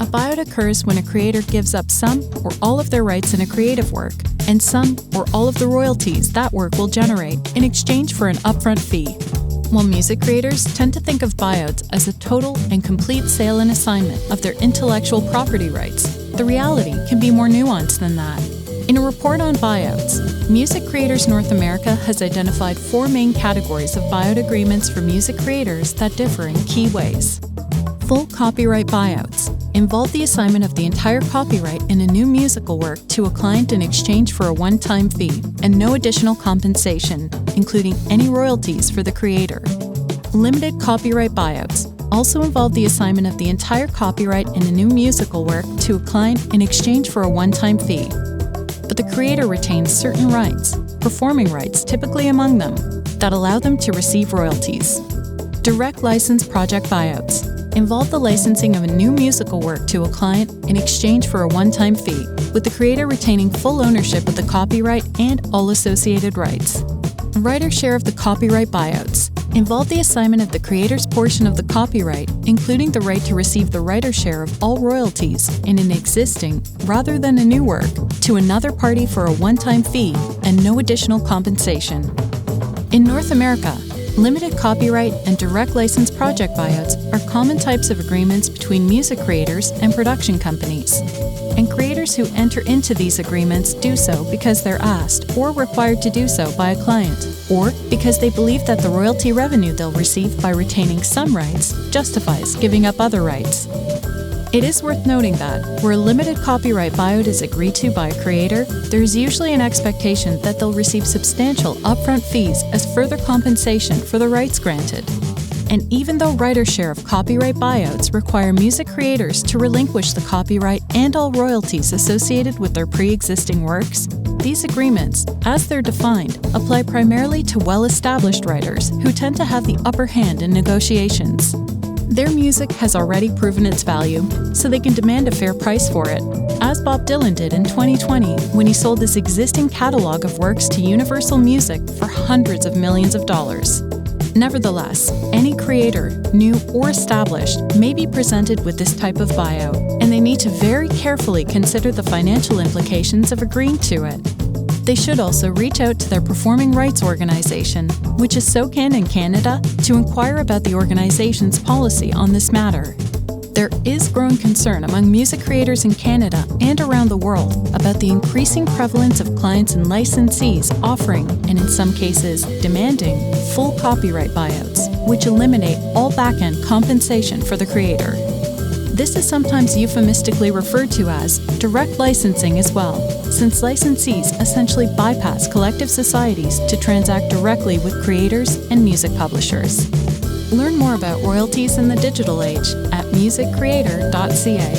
buyout occurs when a creator gives up some or all of their rights in a creative work, and some or all of the royalties that work will generate in exchange for an upfront fee. While music creators tend to think of buyouts as a total and complete sale and assignment of their intellectual property rights, the reality can be more nuanced than that. In a report on buyouts, Music Creators North America has identified 4 main categories of buyout agreements for music creators that differ in key ways. Full copyright buyouts involve the assignment of the entire copyright in a new musical work to a client in exchange for a one-time fee and no additional compensation, including any royalties for the creator. Limited copyright buyouts also involve the assignment of the entire copyright in a new musical work to a client in exchange for a one-time fee, but the creator retains certain rights, performing rights typically among them, that allow them to receive royalties. Direct license project buyouts involve the licensing of a new musical work to a client in exchange for a one-time fee, with the creator retaining full ownership of the copyright and all associated rights. Writer share of the copyright buyouts involve the assignment of the creator's portion of the copyright, including the right to receive the writer share of all royalties in an existing, rather than a new work, to another party for a one-time fee and no additional compensation. In North America, limited copyright and direct license project buyouts are common types of agreements between music creators and production companies. And creators who enter into these agreements do so because they're asked or required to do so by a client, or because they believe that the royalty revenue they'll receive by retaining some rights justifies giving up other rights. It is worth noting that, where a limited copyright buyout is agreed to by a creator, there is usually an expectation that they'll receive substantial upfront fees as further compensation for the rights granted. And even though writer share of copyright buyouts require music creators to relinquish the copyright and all royalties associated with their pre-existing works, these agreements, as they're defined, apply primarily to well-established writers who tend to have the upper hand in negotiations. Their music has already proven its value, so they can demand a fair price for it, as Bob Dylan did in 2020 when he sold his existing catalog of works to Universal Music for hundreds of millions of dollars. Nevertheless, any creator, new or established, may be presented with this type of buyout, and they need to very carefully consider the financial implications of agreeing to it. They should also reach out to their performing rights organization, which is SOCAN in Canada, to inquire about the organization's policy on this matter. There is growing concern among music creators in Canada and around the world about the increasing prevalence of clients and licensees offering, and in some cases demanding, full copyright buyouts, which eliminate all back-end compensation for the creator. This is sometimes euphemistically referred to as direct licensing as well, since licensees essentially bypass collective societies to transact directly with creators and music publishers. Learn more about royalties in the digital age at musiccreator.ca.